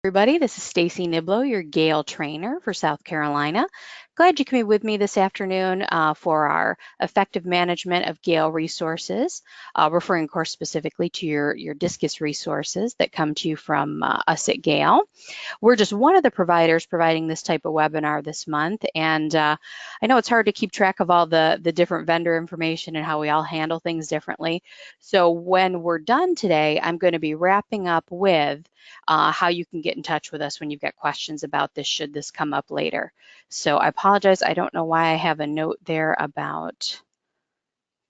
Everybody, this is Stacey Knibloe, your Gale trainer for South Carolina. Glad you can be with me this afternoon for our effective management of Gale resources, referring, of course, specifically to your Discus resources that come to you from us at Gale. We're just one of the providers providing this type of webinar this month, and I know it's hard to keep track of all the different vendor information and how we all handle things differently. So when we're done today, I'm going to be wrapping up with how you can get in touch with us when you've got questions about this, should this come up later. So I apologize, I don't know why I have a note there about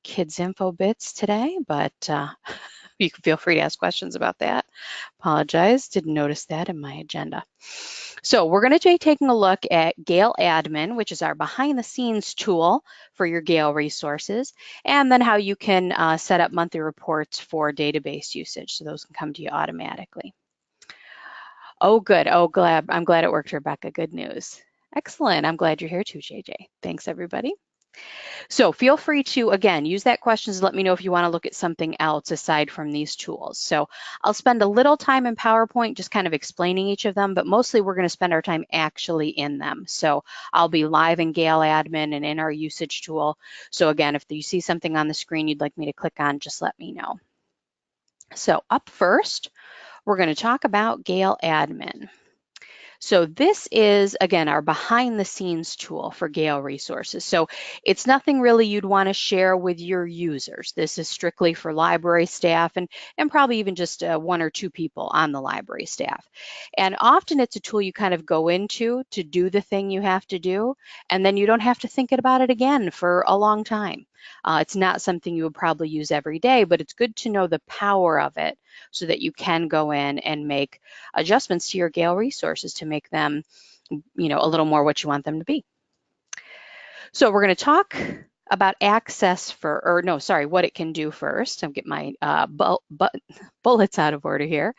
kids info bits today, but you can feel free to ask questions about that. Apologize, didn't notice that in my agenda. So we're going to be taking a look at Gale Admin, which is our behind the scenes tool for your Gale resources, and then how you can set up monthly reports for database usage. So those can come to you automatically. Oh, good. Oh, I'm glad it worked, Rebecca. Good news. Excellent. I'm glad you're here too, JJ. Thanks, everybody. So feel free to, again, use that questions to let me know if you want to look at something else aside from these tools. So I'll spend a little time in PowerPoint just kind of explaining each of them, but mostly we're going to spend our time actually in them. So I'll be live in Gale Admin and in our usage tool. So again, if you see something on the screen you'd like me to click on, just let me know. So up first, we're going to talk about Gale Admin. So this is, again, our behind the scenes tool for Gale resources. So it's nothing really you'd want to share with your users. This is strictly for library staff and probably even just one or two people on the library staff. And often it's a tool you kind of go into to do the thing you have to do, and then you don't have to think about it again for a long time. It's not something you would probably use every day, but it's good to know the power of it so that you can go in and make adjustments to your Gale resources to make them, a little more what you want them to be. So we're going to talk about access what it can do first. I'll get my bullets out of order here.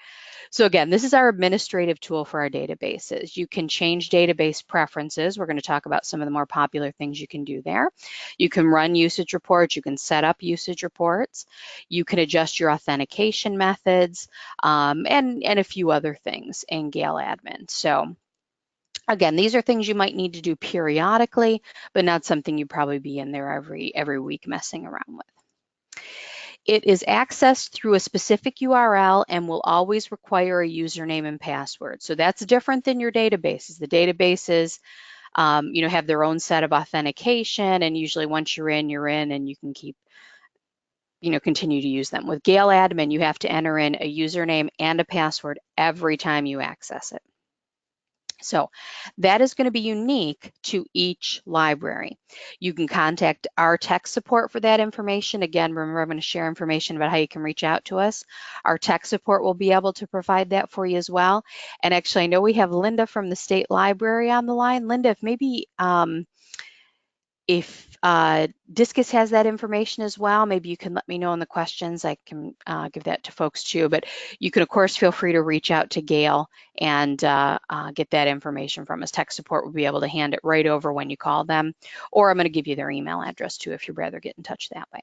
So again, this is our administrative tool for our databases. You can change database preferences. We're going to talk about some of the more popular things you can do there. You can run usage reports. You can set up usage reports. You can adjust your authentication methods and a few other things in Gale Admin. So again, these are things you might need to do periodically, but not something you'd probably be in there every week messing around with. It is accessed through a specific URL and will always require a username and password. So that's different than your databases. The databases, have their own set of authentication, and usually once you're in, and you can keep, continue to use them. With Gale Admin, you have to enter in a username and a password every time you access it. So that is going to be unique to each library. You can contact our tech support for that information. Again, remember, I'm going to share information about how you can reach out to us. Our tech support will be able to provide that for you as well. And actually, I know we have Linda from the State Library on the line. Linda, if maybe if Discus has that information as well, maybe you can let me know in the questions. I can give that to folks too, but you can of course feel free to reach out to Gale and get that information from us. Tech support will be able to hand it right over when you call them, or I'm going to give you their email address too if you'd rather get in touch that way.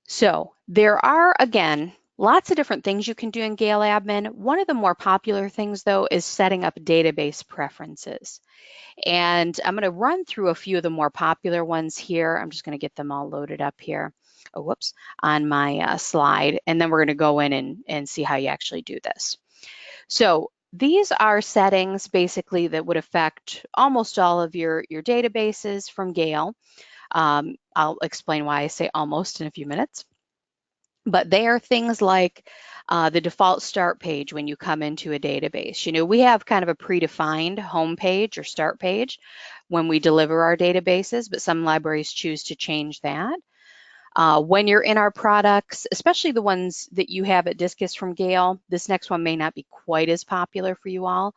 So there are, again, lots of different things you can do in Gale Admin. One of the more popular things though is setting up database preferences. And I'm going to run through a few of the more popular ones here. I'm just going to get them all loaded up here. Oh, whoops, on my slide. And then we're going to go in and see how you actually do this. So these are settings basically that would affect almost all of your databases from Gale. I'll explain why I say almost in a few minutes. But they are things like the default start page when you come into a database. We have kind of a predefined home page or start page when we deliver our databases, but some libraries choose to change that. When you're in our products, especially the ones that you have at Discus from Gale, this next one may not be quite as popular for you all,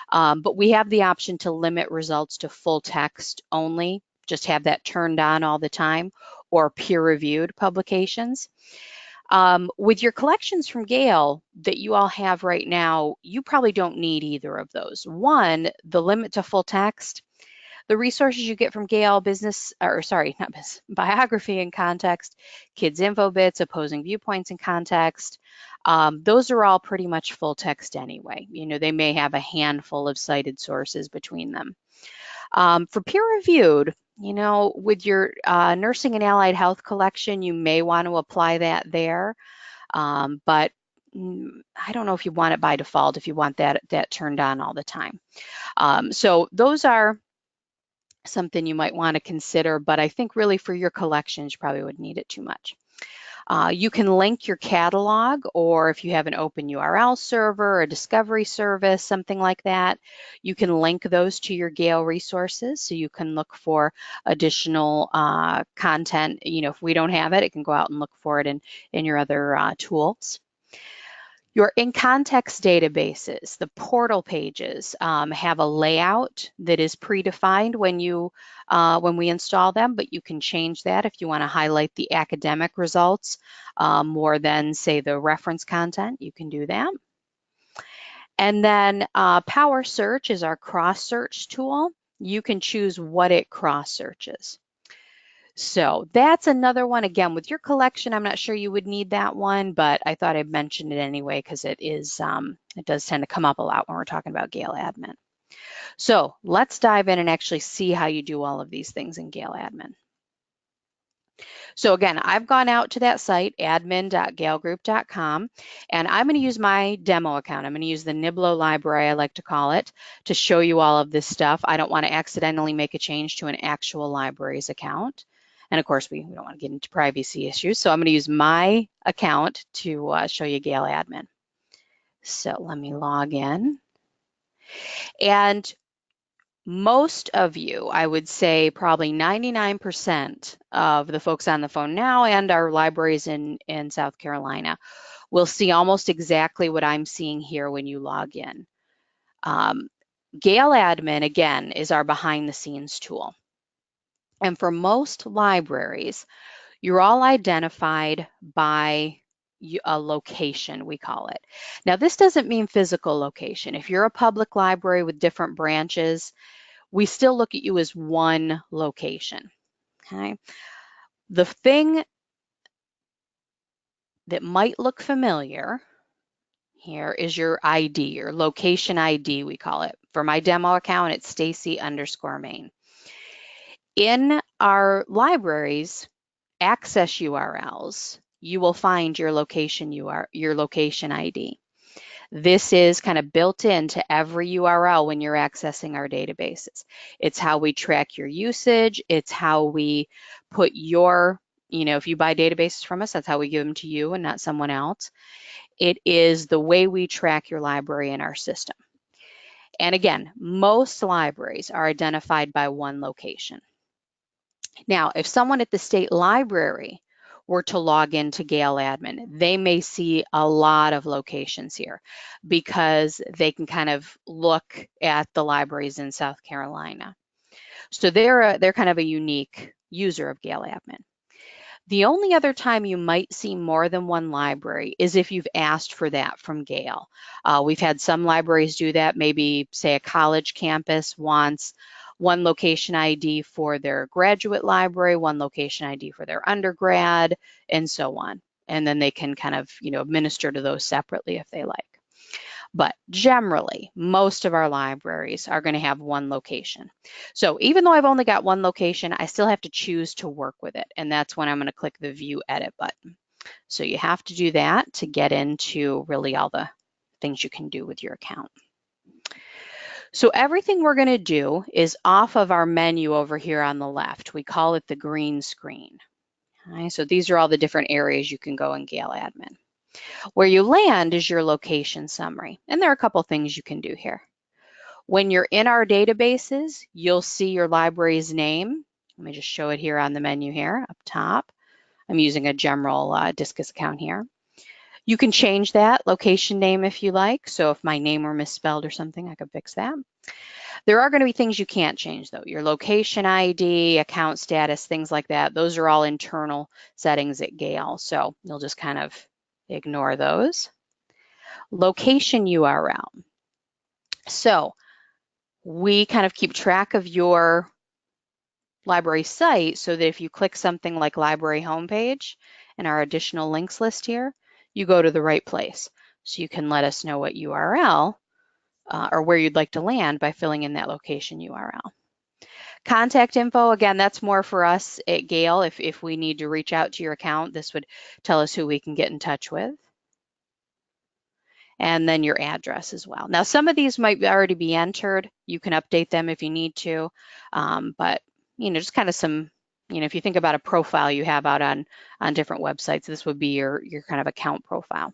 but we have the option to limit results to full text only, just have that turned on all the time, or peer-reviewed publications. With your collections from Gale that you all have right now, you probably don't need either of those. One, the limit to full text, the resources you get from Gale, biography and context, kids info bits, opposing viewpoints and context, those are all pretty much full text anyway. You know, they may have a handful of cited sources between them. For peer-reviewed, you know, with your nursing and allied health collection, you may want to apply that there, but I don't know if you want it by default, if you want that turned on all the time. So those are something you might want to consider, but I think really for your collections, you probably wouldn't need it too much. You can link your catalog, or if you have an open URL server, a discovery service, something like that, you can link those to your Gale resources so you can look for additional content. You know, if we don't have it, it can go out and look for it in your other tools. Your in-context databases, the portal pages, have a layout that is predefined when we install them, but you can change that if you want to highlight the academic results more than, say, the reference content. You can do that. And then Power Search is our cross-search tool. You can choose what it cross-searches. So that's another one. Again, with your collection, I'm not sure you would need that one, but I thought I'd mention it anyway because it does tend to come up a lot when we're talking about Gale Admin. So let's dive in and actually see how you do all of these things in Gale Admin. So again, I've gone out to that site, admin.galegroup.com, and I'm going to use my demo account. I'm going to use the Knibloe library, I like to call it, to show you all of this stuff. I don't want to accidentally make a change to an actual library's account. And of course, we don't want to get into privacy issues. So I'm going to use my account to show you Gale Admin. So let me log in. And most of you, I would say probably 99% of the folks on the phone now and our libraries in South Carolina will see almost exactly what I'm seeing here when you log in. Gale Admin, again, is our behind the scenes tool. And for most libraries, you're all identified by a location, we call it. Now, this doesn't mean physical location. If you're a public library with different branches, we still look at you as one location, okay? The thing that might look familiar here is your ID, your location ID, we call it. For my demo account, it's Stacey_Main. In our libraries access URLs, you will find your location ID. This is kind of built into every URL when you're accessing our databases. It's how we track your usage. It's how we put your, you know, if you buy databases from us, that's how we give them to you and not someone else. It is the way we track your library in our system. And again, most libraries are identified by one location. Now, if someone at the state library were to log into Gale Admin, they may see a lot of locations here because they can kind of look at the libraries in South Carolina. So they're kind of a unique user of Gale Admin. The only other time you might see more than one library is if you've asked for that from Gale. We've had some libraries do that. Maybe, say, a college campus wants one location ID for their graduate library, one location ID for their undergrad, and so on. And then they can kind of, you know, administer to those separately if they like. But generally, most of our libraries are going to have one location. So even though I've only got one location, I still have to choose to work with it. And that's when I'm going to click the View Edit button. So you have to do that to get into really all the things you can do with your account. So everything we're going to do is off of our menu over here on the left. We call it the green screen. Okay, so these are all the different areas you can go in Gale Admin. Where you land is your location summary, and there are a couple things you can do here. When you're in our databases, you'll see your library's name. Let me just show it here on the menu here up top. I'm using a general Discus account here. You can change that location name if you like. So if my name were misspelled or something, I could fix that. There are going to be things you can't change though. Your location ID, account status, things like that. Those are all internal settings at Gale. So you'll just kind of ignore those. Location URL. So we kind of keep track of your library site so that if you click something like library homepage in our additional links list here, you go to the right place. So you can let us know what URL or where you'd like to land by filling in that location URL. Contact info, again, that's more for us at Gale. If we need to reach out to your account, this would tell us who we can get in touch with. And then your address as well. Now, some of these might already be entered. You can update them if you need to, but just kind of some, if you think about a profile you have out on different websites, this would be your kind of account profile.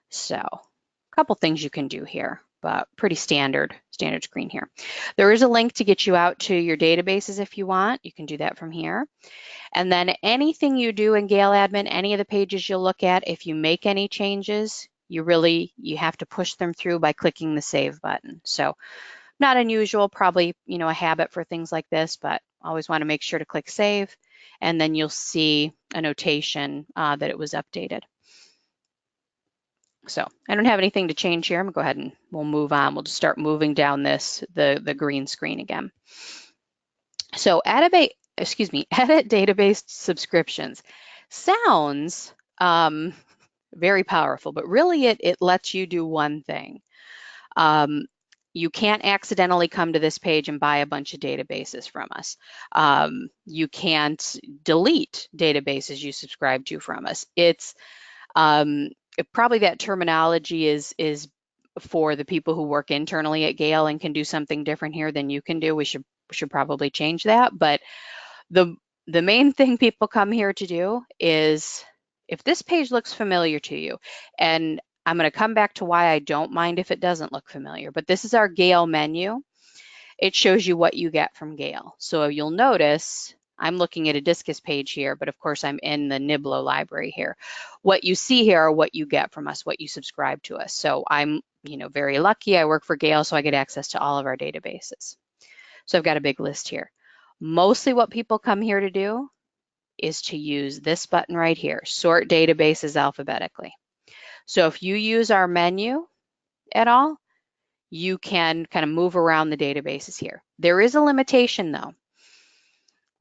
So a couple things you can do here, but pretty standard screen here. There is a link to get you out to your databases if you want. You can do that from here. And then anything you do in Gale Admin, any of the pages you'll look at, if you make any changes, you have to push them through by clicking the save button. So not unusual, probably, a habit for things like this, but always want to make sure to click save, and then you'll see a notation that it was updated. So I don't have anything to change here. I'm gonna go ahead and we'll move on. We'll just start moving down the green screen again. So edit database subscriptions sounds very powerful, but really it lets you do one thing. You can't accidentally come to this page and buy a bunch of databases from us. You can't delete databases you subscribe to from us. It's probably that terminology is for the people who work internally at Gale and can do something different here than you can do. We should probably change that. But the main thing people come here to do is, if this page looks familiar to you, and I'm going to come back to why I don't mind if it doesn't look familiar, but this is our Gale menu. It shows you what you get from Gale. So you'll notice I'm looking at a Discus page here, but of course I'm in the Knibloe library here. What you see here are what you get from us, what you subscribe to us. So I'm very lucky. I work for Gale, so I get access to all of our databases. So I've got a big list here. Mostly what people come here to do is to use this button right here, sort databases alphabetically. So if you use our menu at all, you can kind of move around the databases here. There is a limitation though.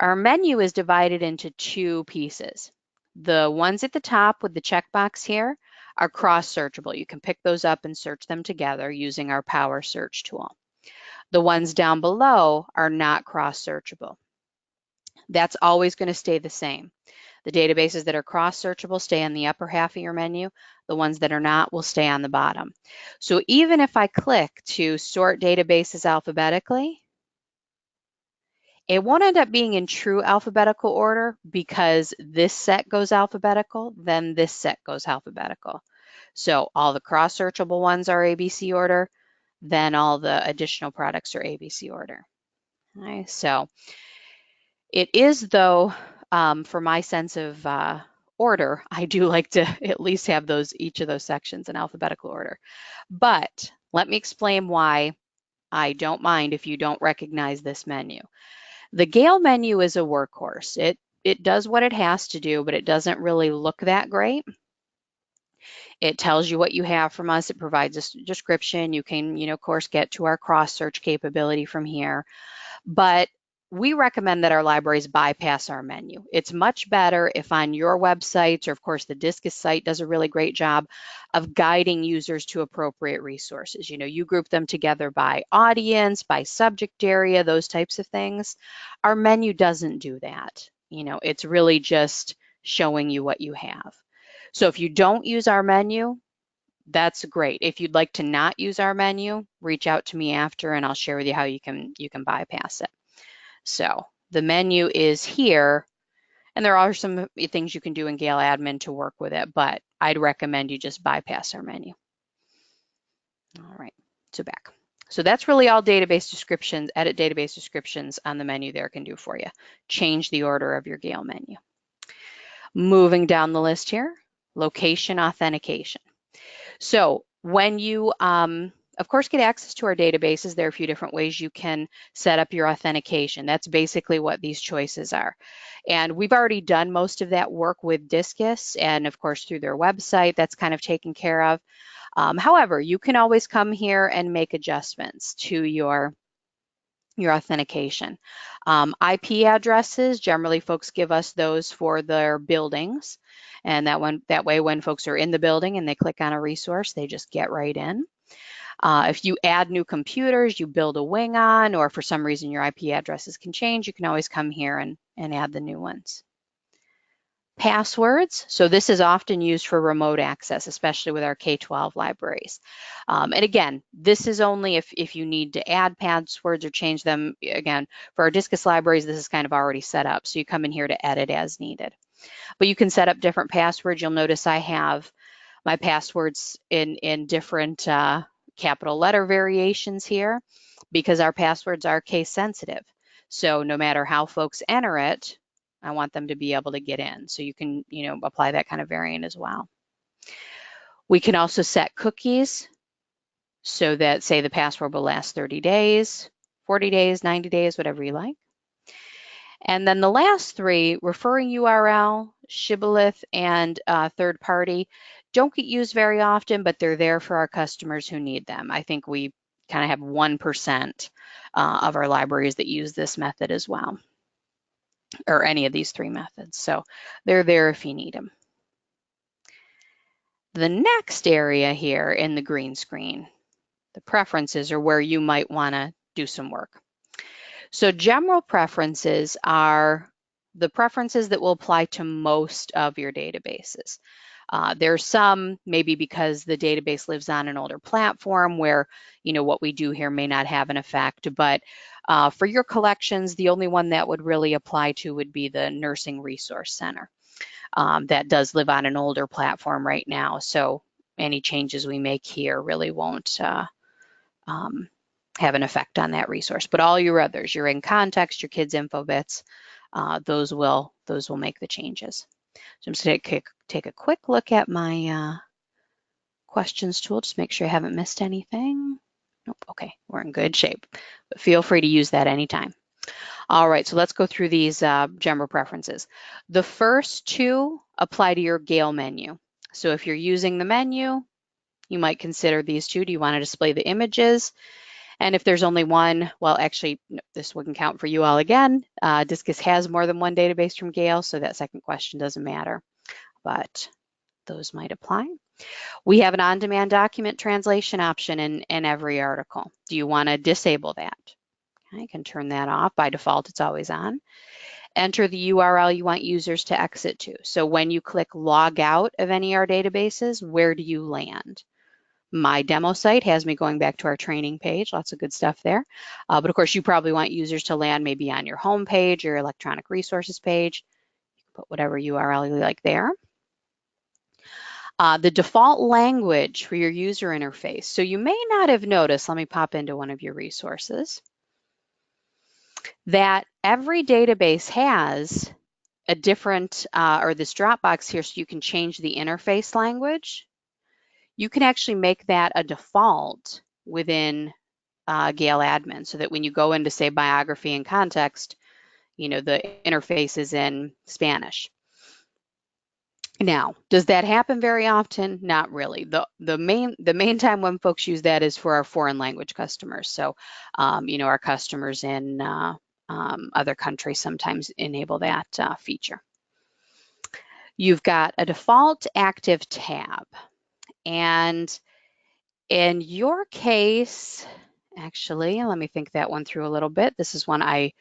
Our menu is divided into two pieces. The ones at the top with the checkbox here are cross-searchable. You can pick those up and search them together using our Power Search tool. The ones down below are not cross-searchable. That's always going to stay the same. The databases that are cross-searchable stay on the upper half of your menu. The ones that are not will stay on the bottom. So even if I click to sort databases alphabetically, it won't end up being in true alphabetical order because this set goes alphabetical, then this set goes alphabetical. So all the cross-searchable ones are ABC order, then all the additional products are ABC order. All right, so it is, though, for my sense of order, I do like to at least have each of those sections in alphabetical order. But let me explain why I don't mind if you don't recognize this menu. The Gale menu is a workhorse. It does what it has to do, but it doesn't really look that great. It tells you what you have from us. It provides a description. You can, of course, get to our cross-search capability from here. But we recommend that our libraries bypass our menu. It's much better if on your websites, or of course the Discus site does a really great job of guiding users to appropriate resources. You group them together by audience, by subject area, those types of things. Our menu doesn't do that. It's really just showing you what you have. So if you don't use our menu, that's great. If you'd like to not use our menu, reach out to me after and I'll share with you how you can bypass it. So the menu is here, and there are some things you can do in Gale Admin to work with it, but I'd recommend you just bypass our menu. All right, so back. So that's really all database descriptions, edit database descriptions on the menu there can do for you. Change the order of your Gale menu. Moving down the list here, location authentication. So when you, of course, get access to our databases, there are a few different ways you can set up your authentication. That's basically what these choices are. And we've already done most of that work with Discus, and of course through their website, that's kind of taken care of. However, you can always come here and make adjustments to your your authentication. IP addresses, generally folks give us those for their buildings. And that way when folks are in the building and they click on a resource, they just get right in. If you add new computers, you build a wing on, or for some reason your IP addresses can change, you can always come here and add the new ones. Passwords. So this is often used for remote access, especially with our K-12 libraries. And again, this is only if you need to add passwords or change them. Again, for our Discus libraries, this is kind of already set up. So you come in here to edit as needed. But you can set up different passwords. You'll notice I have my passwords in different capital letter variations here because our passwords are case sensitive. So no matter how folks enter it, I want them to be able to get in. So you can, apply that kind of variant as well. We can also set cookies so that, say, the password will last 30 days, 40 days, 90 days, whatever you like. And then the last three, referring URL, shibboleth, and third party, don't get used very often, but they're there for our customers who need them. I think we kind of have 1% of our libraries that use this method as well, or any of these three methods. So they're there if you need them. The next area here in the green screen, the preferences, are where you might want to do some work. So general preferences are the preferences that will apply to most of your databases. There's some, maybe because the database lives on an older platform where, what we do here may not have an effect, but for your collections, the only one that would really apply to would be the Nursing Resource Center. That does live on an older platform right now, so any changes we make here really won't have an effect on that resource. But all your others, your in context, your kids info bits, those will make the changes. So I'm just going to take a quick look at my questions tool, just make sure I haven't missed anything. Nope, okay, we're in good shape. But feel free to use that anytime. All right, so let's go through these general preferences. The first two apply to your Gale menu. So if you're using the menu, you might consider these two. Do you want to display the images? And if there's only one, well, actually, no, this wouldn't count for you all again. Discus has more than one database from Gale, so that second question doesn't matter, but those might apply. We have an on-demand document translation option in every article. Do you want to disable that? Okay, I can turn that off. By default, it's always on. Enter the URL you want users to exit to. So when you click log out of any of our databases, where do you land? My demo site has me going back to our training page, lots of good stuff there. But of course, you probably want users to land maybe on your home page, your electronic resources page. You can put whatever URL you like there. The default language for your user interface. So you may not have noticed, let me pop into one of your resources, that every database has a different, or this drop box here, so you can change the interface language. You can actually make that a default within Gale admin so that when you go into, say, biography and context, the interface is in Spanish. Now, does that happen very often? Not really. The main time when folks use that is for our foreign language customers. So, our customers in other countries sometimes enable that feature. You've got a default active tab. And in your case, actually, let me think that one through a little bit. This is one I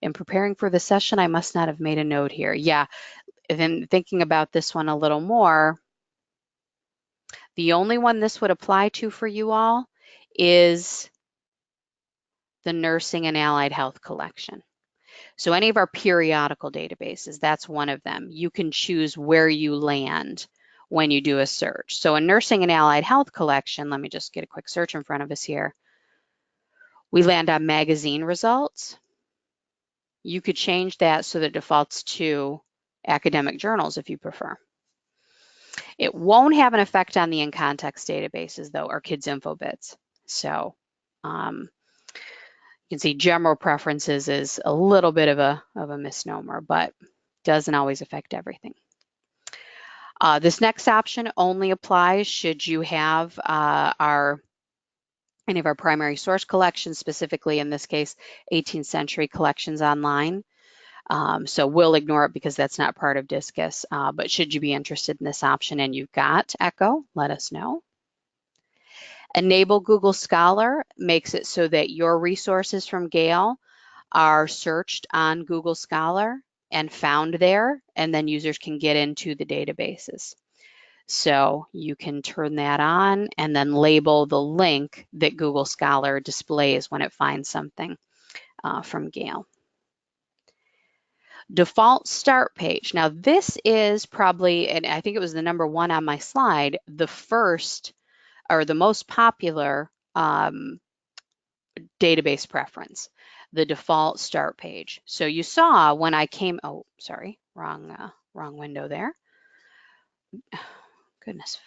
am preparing for the session. I must not have made a note here. Yeah, and then thinking about this one a little more, the only one this would apply to for you all is the Nursing and Allied Health collection. So any of our periodical databases, that's one of them. You can choose where you land when you do a search. So a Nursing and Allied Health collection, let me just get a quick search in front of us here. We land on magazine results. You could change that so that it defaults to academic journals if you prefer. It won't have an effect on the in-context databases though, or kids info bits. So you can see general preferences is a little bit of a misnomer, but doesn't always affect everything. This next option only applies should you have our any of our primary source collections, specifically in this case, 18th century collections online. So we'll ignore it because that's not part of Discus, but should you be interested in this option and you've got Echo, let us know. Enable Google Scholar makes it so that your resources from Gale are searched on Google Scholar and found there, and then users can get into the databases. So you can turn that on and then label the link that Google Scholar displays when it finds something from Gale. Default start page. Now this is probably, and I think it was the number one on my slide, the first or the most popular database preference, the default start page. So you saw when I came, oh, sorry, wrong window there. Goodness,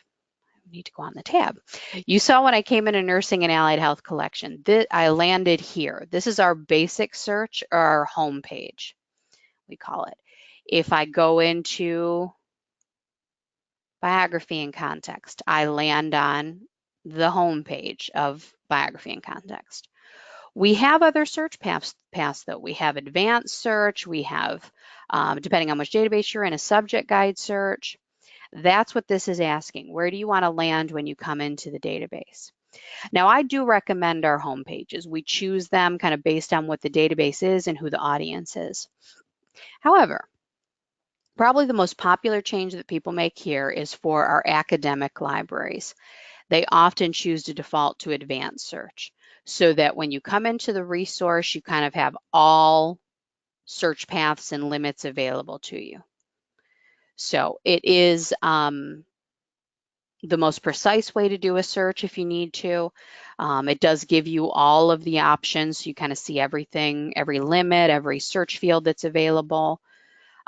I need to go on the tab. You saw when I came in a nursing and allied health collection, I landed here. This is our basic search, or our home page, we call it. If I go into biography and context, I land on the home page of biography and context. We have other search paths though. We have advanced search, we have, depending on which database you're in, a subject guide search. That's what this is asking. Where do you want to land when you come into the database? Now, I do recommend our home pages. We choose them kind of based on what the database is and who the audience is. However, probably the most popular change that people make here is for our academic libraries. They often choose to default to advanced search so that when you come into the resource, you kind of have all search paths and limits available to you. So it is the most precise way to do a search if you need to. It does give you all of the options. So you kind of see everything, every limit, every search field that's available.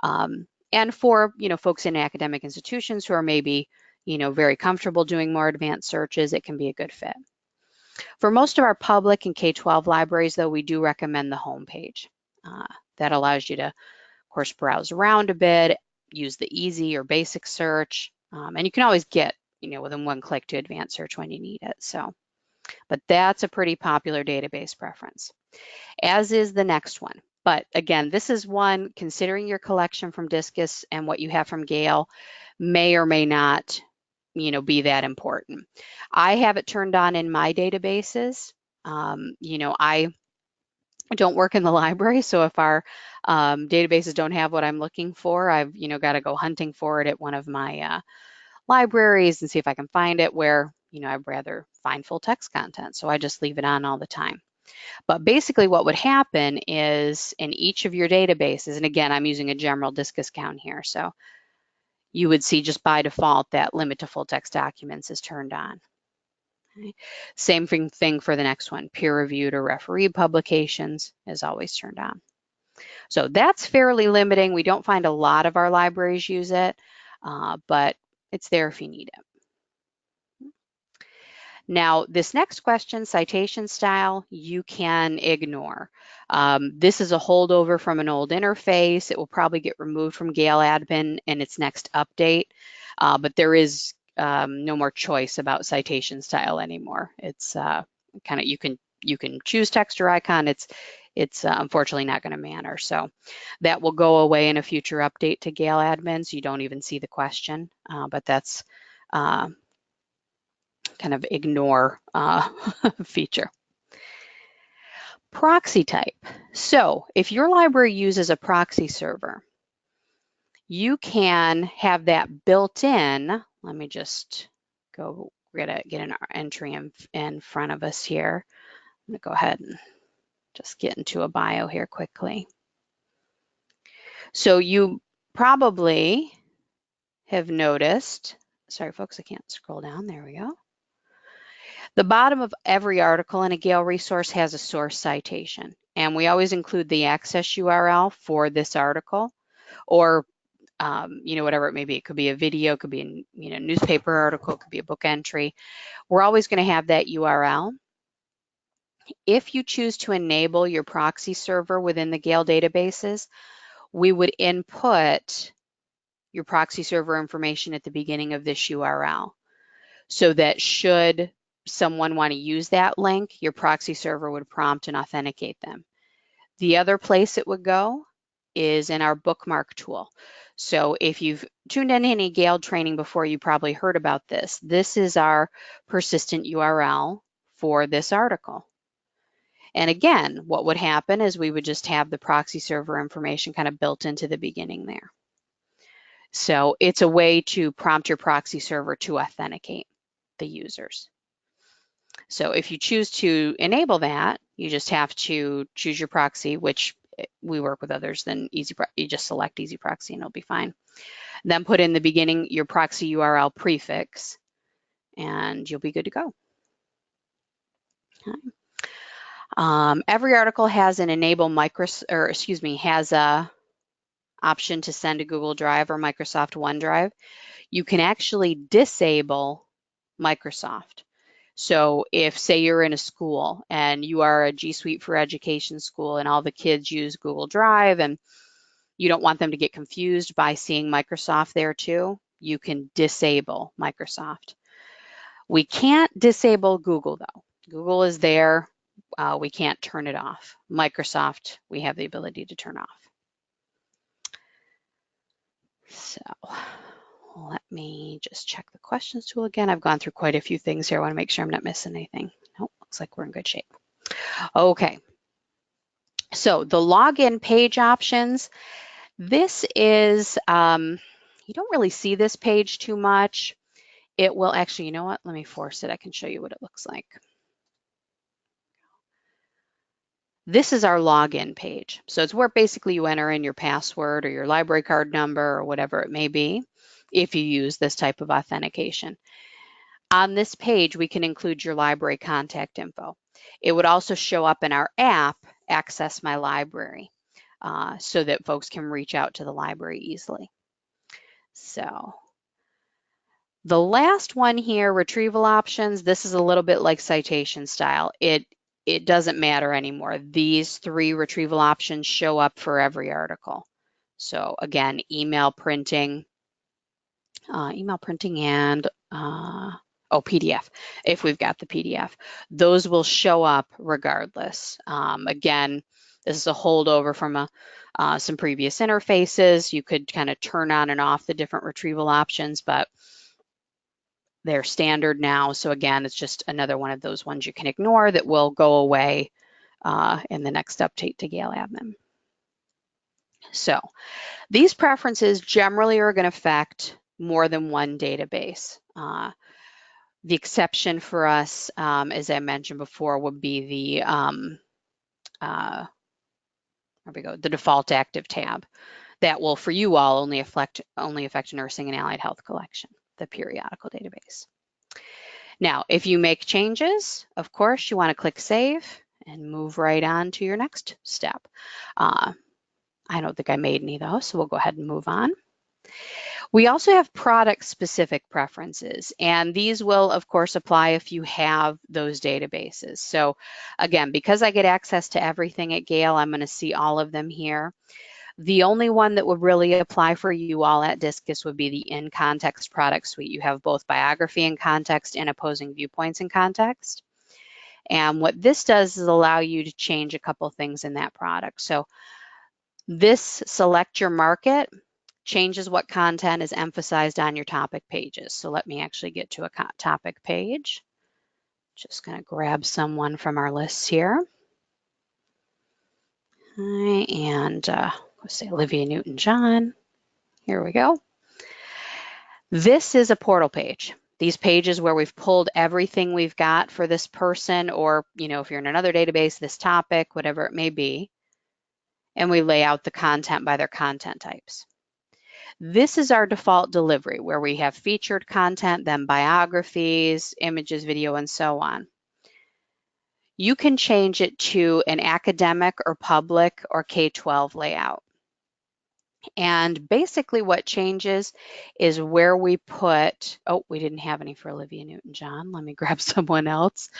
And for, folks in academic institutions who are maybe, very comfortable doing more advanced searches, it can be a good fit. For most of our public and K-12 libraries, though, we do recommend the home page. That allows you to, of course, browse around a bit, use the easy or basic search, and you can always get, within one click to advanced search when you need it. So, but that's a pretty popular database preference, as is the next one. But again, this is one, considering your collection from Discus and what you have from Gale, may or may not, be that important. I have it turned on in my databases. I don't work in the library, so if our databases don't have what I'm looking for, I've, got to go hunting for it at one of my libraries and see if I can find it where, I'd rather find full text content. So I just leave it on all the time. But basically what would happen is in each of your databases, and again, I'm using a general Discus count here, so you would see just by default that limit to full text documents is turned on. Okay. Same thing for the next one, peer-reviewed or referee publications is always turned on. So that's fairly limiting. We don't find a lot of our libraries use it, but it's there if you need it. Now, this next question, citation style, you can ignore. This is a holdover from an old interface. It will probably get removed from Gale admin in its next update, but there is no more choice about citation style anymore. It's kind of, you can choose text or icon. It's unfortunately not going to matter. So that will go away in a future update to Gale admin, so you don't even see the question, but that's kind of ignore feature. Proxy type. So if your library uses a proxy server, you can have that built in. Let me just go get an entry in front of us here. I'm going to go ahead and just get into a bio here quickly. So you probably have noticed, sorry folks, I can't scroll down, there we go. The bottom of every article in a Gale resource has a source citation, and we always include the access URL for this article, or whatever it may be. It could be a video, it could be a newspaper article, it could be a book entry. We're always going to have that URL. If you choose to enable your proxy server within the Gale databases, we would input your proxy server information at the beginning of this URL, so that should someone want to use that link, your proxy server would prompt and authenticate them. The other place it would go is in our bookmark tool. So if you've tuned in any Gale training before, you probably heard about this. This is our persistent URL for this article. And again, what would happen is we would just have the proxy server information kind of built into the beginning there. So it's a way to prompt your proxy server to authenticate the users. So if you choose to enable that, you just have to choose your proxy, which we work with others than you just select Easy Proxy and it'll be fine. Then put in the beginning your proxy URL prefix and you'll be good to go. Every article has an enable has a option to send to Google Drive or Microsoft OneDrive. You can actually disable Microsoft. So if, say, you're in a school and you are a G Suite for Education school and all the kids use Google Drive and you don't want them to get confused by seeing Microsoft there too, you can disable Microsoft. We can't disable Google though. Google is there. We can't turn it off. Microsoft, we have the ability to turn off. So let me just check the questions tool again. I've gone through quite a few things here. I want to make sure I'm not missing anything. Nope, looks like we're in good shape. Okay. So the login page options, this is, you don't really see this page too much. It will actually, you know what? Let me force it. I can show you what it looks like. This is our login page. So it's where basically you enter in your password or your library card number or whatever it may be if you use this type of authentication. On this page, we can include your library contact info. It would also show up in our app, Access My Library, so that folks can reach out to the library easily. So the last one here, retrieval options, this is a little bit like citation style. It doesn't matter anymore. These three retrieval options show up for every article. So again, email printing and PDF, if we've got the PDF. Those will show up regardless. Again, this is a holdover from some previous interfaces. You could kind of turn on and off the different retrieval options, but they're standard now. So again, it's just another one of those ones you can ignore that will go away in the next update to Gale Admin. So these preferences generally are going to affect more than one database. The exception for us, as I mentioned before, would be the the default active tab. That will, for you all, only affect nursing and allied health collection, the periodical database. Now, if you make changes, of course, you want to click Save and move right on to your next step. I don't think I made any though, so we'll go ahead and move on. We also have product-specific preferences, and these will, of course, apply if you have those databases. So again, because I get access to everything at Gale, I'm going to see all of them here. The only one that would really apply for you all at Discus would be the In Context product suite. You have both biography in context and opposing viewpoints in context. And what this does is allow you to change a couple things in that product. So this select your market changes what content is emphasized on your topic pages. So let me actually get to a topic page. Just going to grab someone from our list here. And let's say Olivia Newton-John. Here we go. This is a portal page. These pages where we've pulled everything we've got for this person, or if you're in another database, this topic, whatever it may be, and we lay out the content by their content types. This is our default delivery where we have featured content, then biographies, images, video, and so on. You can change it to an academic or public or K-12 layout. And basically what changes is where we put, oh, we didn't have any for Olivia Newton-John. Let me grab someone else.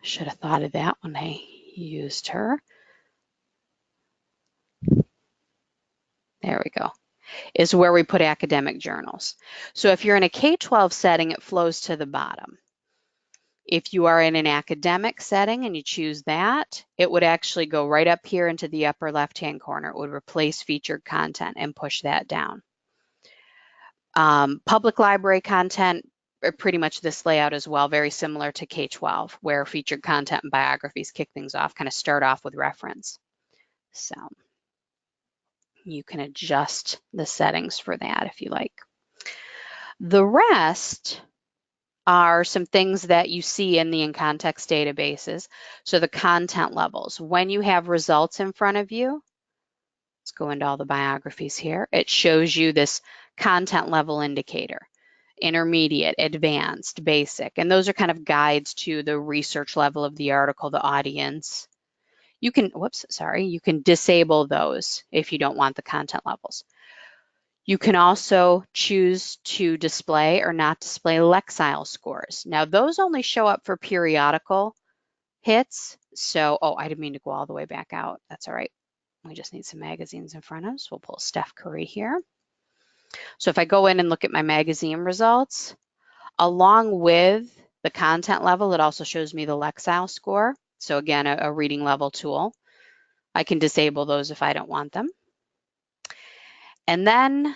Should have thought of that when I used her. There we go. is where we put academic journals. So if you're in a K-12 setting, it flows to the bottom. If you are in an academic setting and you choose that, it would actually go right up here into the upper left-hand corner. It would replace featured content and push that down. Public library content, pretty much this layout as well, very similar to K-12, where featured content and biographies kick things off, kind of start off with reference. So you can adjust the settings for that if you like. The rest are some things that you see in the in-context databases. So the content levels, when you have results in front of you, let's go into all the biographies here. It shows you this content level indicator, intermediate, advanced, basic, and those are kind of guides to the research level of the article, the audience. You can, you can disable those if you don't want the content levels. You can also choose to display or not display Lexile scores. Now those only show up for periodical hits. So, oh, I didn't mean to go all the way back out. That's all right. We just need some magazines in front of us. We'll pull Steph Curry here. So if I go in and look at my magazine results, along with the content level, it also shows me the Lexile score. So again, a reading level tool. I can disable those if I don't want them. And then,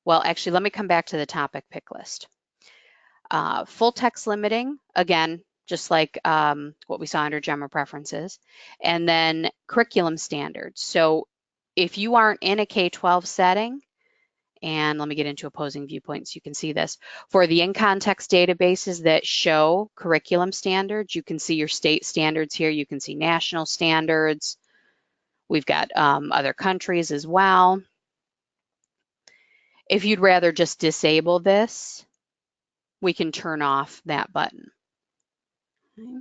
well, actually, let me come back to the topic pick list. Full text limiting, again, just like what we saw under general preferences. And then curriculum standards. So if you aren't in a K-12 setting, and let me get into opposing viewpoints, you can see this. For the in-context databases that show curriculum standards, you can see your state standards here. You can see national standards. We've got other countries as well. If you'd rather just disable this, we can turn off that button. Okay.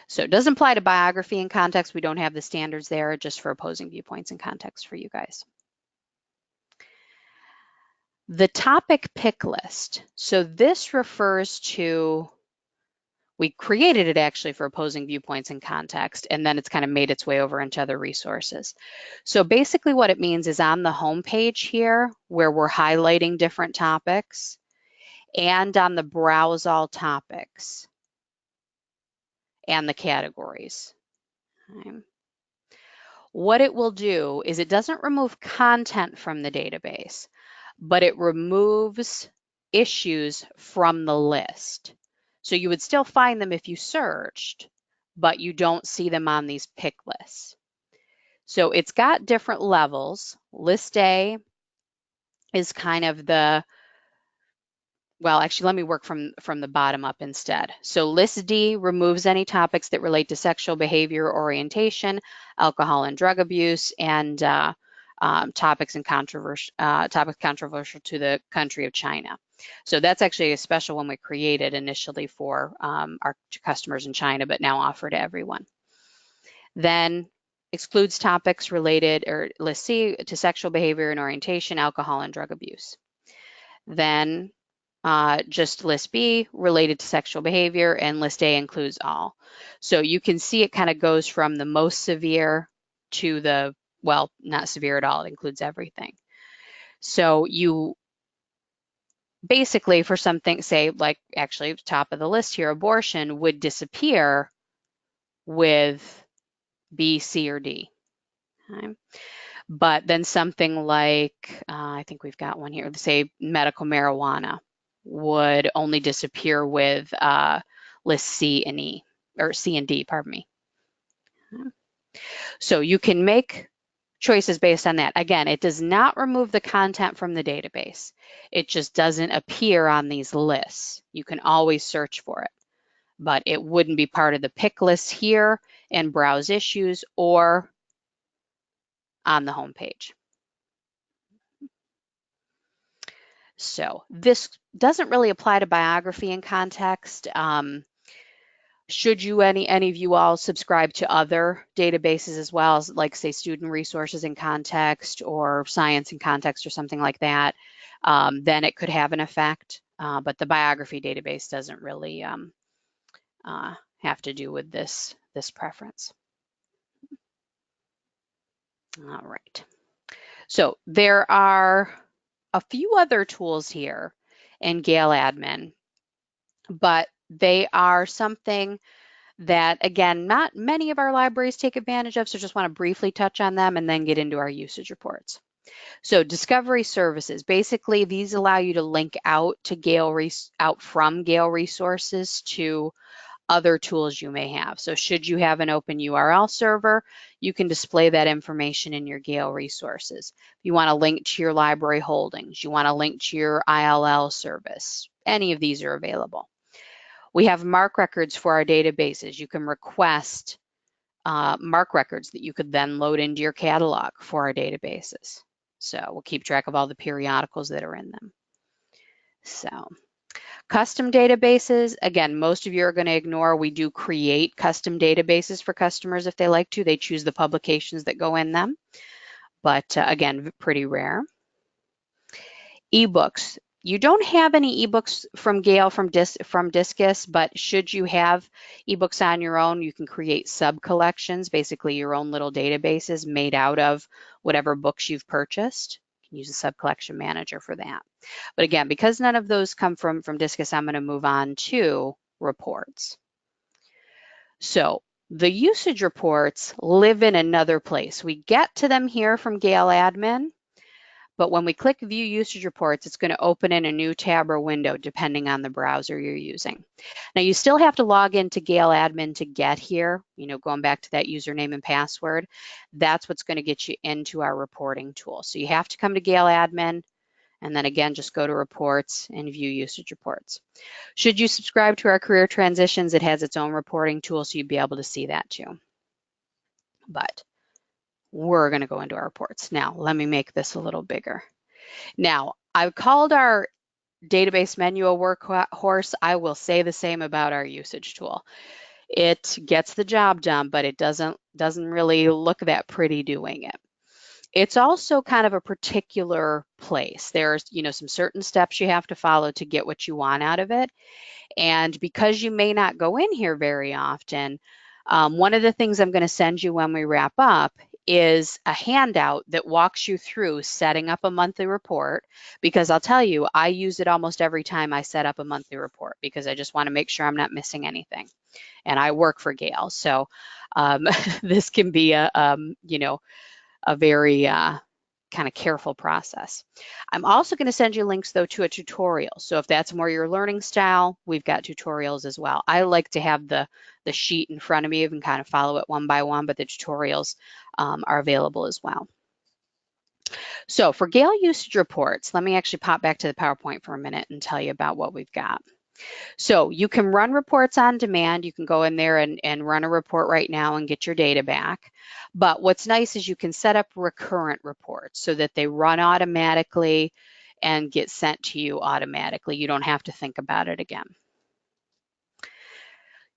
So it doesn't apply to biography and context. We don't have the standards there, just for opposing viewpoints and context for you guys. The topic pick list. So this refers to, we created it actually for opposing viewpoints and context, and then it's kind of made its way over into other resources. So basically what it means is on the home page here, where we're highlighting different topics, and on the browse all topics and the categories. Okay. What it will do is it doesn't remove content from the database, but it removes issues from the list. So you would still find them if you searched, but you don't see them on these pick lists. So it's got different levels. List A is kind of the, well, actually, let me work from the bottom up instead. So list D removes any topics that relate to sexual behavior, orientation, alcohol and drug abuse, and topics controversial to the country of China. So that's actually a special one we created initially for our customers in China, but now offer to everyone. Then excludes topics related, or list C, to sexual behavior and orientation, alcohol and drug abuse. Then just list B related to sexual behavior, and list A includes all. So you can see it kind of goes from the most severe to the, well, not severe at all. It includes everything. So you basically, for something, say like actually top of the list here, abortion would disappear with B, C, or D. Okay. But then something like, I think we've got one here, say medical marijuana would only disappear with list C and E, or C and D, pardon me. So you can make choices based on that. Again, it does not remove the content from the database. It just doesn't appear on these lists. You can always search for it, but it wouldn't be part of the pick list here and browse issues or on the home page. So this doesn't really apply to biography and context. Should you, any of you all, subscribe to other databases as well, as like say student resources in context or science in context or something like that, then it could have an effect. But the biography database doesn't really have to do with this preference. All right. So there are a few other tools here in Gale Admin, but they are something that, again, not many of our libraries take advantage of, so just want to briefly touch on them and then get into our usage reports. So discovery services, basically these allow you to link out to out from Gale resources to other tools you may have. So should you have an open URL server, you can display that information in your Gale resources. If you want to link to your library holdings, you want to link to your ILL service, any of these are available. We have MARC records for our databases. You can request MARC records that you could then load into your catalog for our databases. So we'll keep track of all the periodicals that are in them. So custom databases, again, most of you are going to ignore. We do create custom databases for customers if they like to. They choose the publications that go in them, but again, pretty rare. Ebooks. You don't have any ebooks from Gale from Discus, but should you have ebooks on your own, you can create sub-collections, basically your own little databases made out of whatever books you've purchased. You can use a sub-collection manager for that. But again, because none of those come from Discus, I'm going to move on to reports. So the usage reports live in another place. We get to them here from Gale Admin, but when we click View Usage Reports, it's going to open in a new tab or window depending on the browser you're using. Now you still have to log into Gale Admin to get here, going back to that username and password. That's what's going to get you into our reporting tool. So you have to come to Gale Admin, and then again, just go to Reports and View Usage Reports. Should you subscribe to our Career Transitions, it has its own reporting tool, so you'd be able to see that too. But we're going to go into our reports. Now, let me make this a little bigger. Now, I've called our database menu a workhorse. I will say the same about our usage tool. It gets the job done, but it doesn't really look that pretty doing it. It's also kind of a particular place. There's, some certain steps you have to follow to get what you want out of it. And because you may not go in here very often, one of the things I'm going to send you when we wrap up is a handout that walks you through setting up a monthly report, because I'll tell you, I use it almost every time I set up a monthly report because I just want to make sure I'm not missing anything. And I work for Gale, so this can be a very kind of careful process. I'm also going to send you links though to a tutorial. So if that's more your learning style, we've got tutorials as well. I like to have the sheet in front of me and kind of follow it one by one, but the tutorials are available as well. So for Gale usage reports, let me actually pop back to the PowerPoint for a minute and tell you about what we've got. So you can run reports on demand. You can go in there and run a report right now and get your data back. But what's nice is you can set up recurrent reports so that they run automatically and get sent to you automatically. You don't have to think about it again.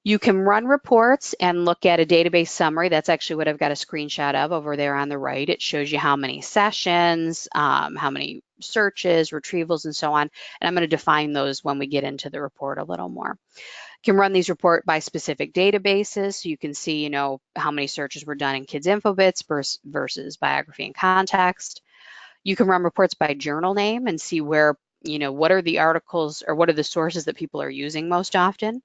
You can run reports and look at a database summary. That's actually what I've got a screenshot of over there on the right. It shows you how many sessions, how many searches, retrievals, and so on. And I'm going to define those when we get into the report a little more. You can run these report by specific databases. So you can see, how many searches were done in Kids Infobits versus biography and context. You can run reports by journal name and see where, what are the articles or what are the sources that people are using most often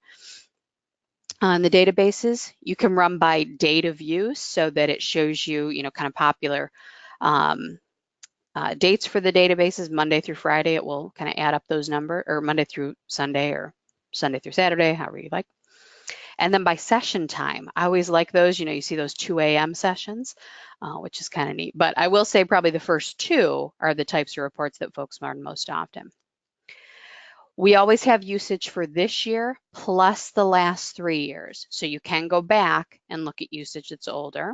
on the databases. You can run by date of use so that it shows you, kind of popular dates for the databases, Monday through Friday. It will kind of add up those numbers, or Monday through Sunday, or Sunday through Saturday, however you like. And then by session time, I always like those, you see those 2 a.m. sessions, which is kind of neat. But I will say probably the first two are the types of reports that folks run most often. We always have usage for this year plus the last 3 years. So you can go back and look at usage that's older.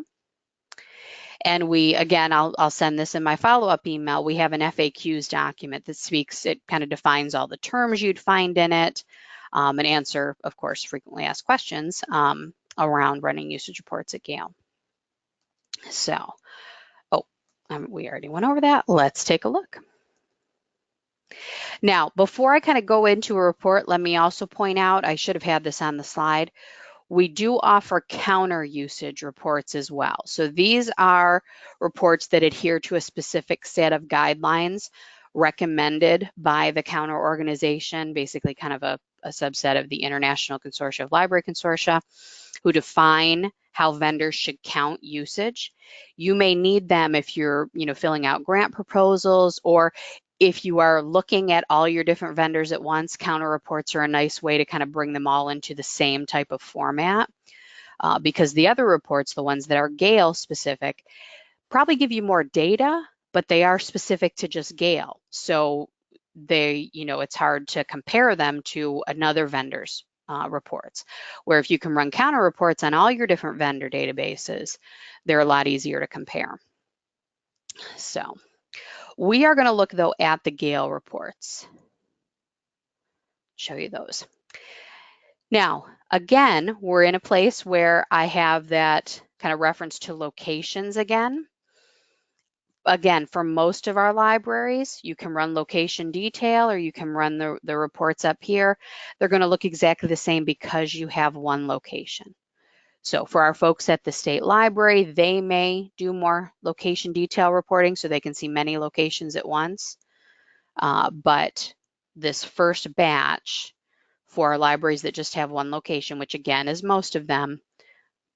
And again, I'll send this in my follow-up email. We have an FAQs document that it kind of defines all the terms you'd find in it and answer, of course, frequently asked questions around running usage reports at Gale. So, we already went over that. Let's take a look. Now, before I kind of go into a report, let me also point out, I should have had this on the slide. We do offer counter usage reports as well. So these are reports that adhere to a specific set of guidelines recommended by the counter organization, basically kind of a subset of the International Consortia of Library Consortia, who define how vendors should count usage. You may need them if you're, filling out grant proposals, or if you are looking at all your different vendors at once. Counter reports are a nice way to kind of bring them all into the same type of format, because the other reports, the ones that are Gale specific, probably give you more data, but they are specific to just Gale. So they, it's hard to compare them to another vendor's reports, where if you can run counter reports on all your different vendor databases, they're a lot easier to compare. So we are going to look, though, at the Gale reports. Show you those. Now, again, we're in a place where I have that kind of reference to locations again. Again, for most of our libraries, you can run location detail, or you can run the reports up here. They're going to look exactly the same because you have one location. So for our folks at the state library, they may do more location detail reporting so they can see many locations at once. But this first batch for our libraries that just have one location, which again is most of them,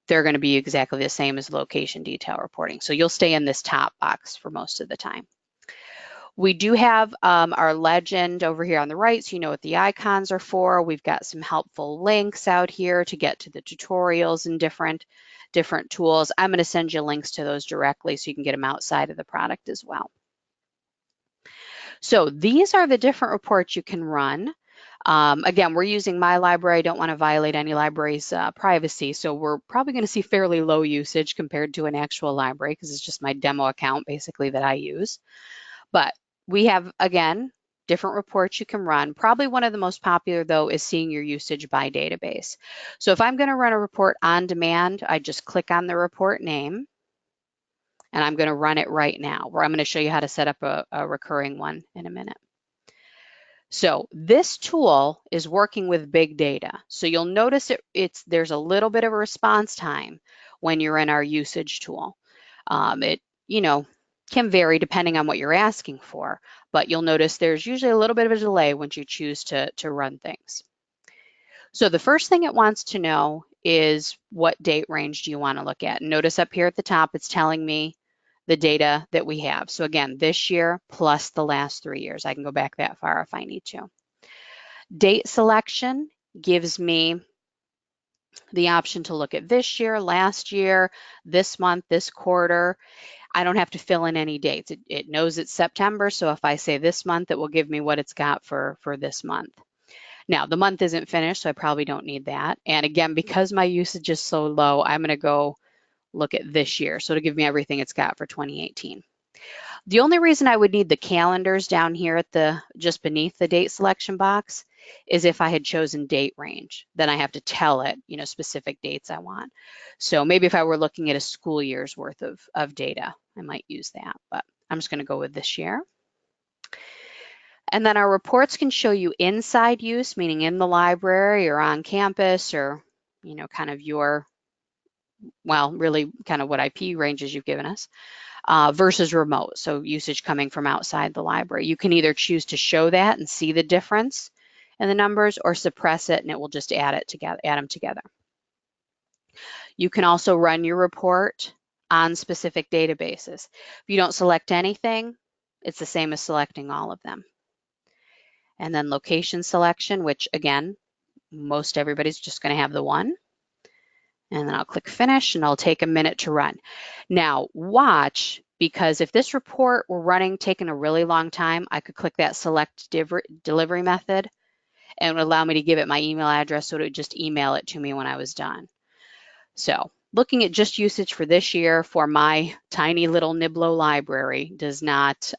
they're going to be exactly the same as location detail reporting. So you'll stay in this top box for most of the time. We do have our legend over here on the right, so you know what the icons are for. We've got some helpful links out here to get to the tutorials and different tools. I'm going to send you links to those directly so you can get them outside of the product as well. So these are the different reports you can run. Again, we're using my library. I don't want to violate any library's privacy, so we're probably going to see fairly low usage compared to an actual library, because it's just my demo account basically that I use. But we have, again, different reports you can run. Probably one of the most popular, though, is seeing your usage by database. So if I'm going to run a report on demand, I just click on the report name, and I'm going to run it right now, where I'm going to show you how to set up a recurring one in a minute. So this tool is working with big data. So you'll notice there's a little bit of a response time when you're in our usage tool. It can vary depending on what you're asking for, but you'll notice there's usually a little bit of a delay once you choose to run things. So the first thing it wants to know is, what date range do you want to look at? Notice up here at the top, it's telling me the data that we have. So again, this year plus the last 3 years. I can go back that far if I need to. Date selection gives me the option to look at this year, last year, this month, this quarter. I don't have to fill in any dates. It knows it's September, so if I say this month, it will give me what it's got for this month. Now, the month isn't finished, so I probably don't need that. And again, because my usage is so low, I'm going to go look at this year. So it'll give me everything it's got for 2018. The only reason I would need the calendars down here at just beneath the date selection box is if I had chosen date range. Then I have to tell it, specific dates I want. So maybe if I were looking at a school year's worth of data, I might use that, but I'm just going to go with this year. And then our reports can show you inside use, meaning in the library or on campus, or, kind of really kind of what IP ranges you've given us, versus remote, so usage coming from outside the library. You can either choose to show that and see the difference in the numbers, or suppress it and it will just add them together. You can also run your report on specific databases. If you don't select anything, it's the same as selecting all of them. And then location selection, which again, most everybody's just going to have the one. And then I'll click finish, and it'll take a minute to run. Now watch, because if this report were taking a really long time, I could click that select delivery method, and it would allow me to give it my email address, so it would just email it to me when I was done. So looking at just usage for this year for my tiny little Knibloe library does not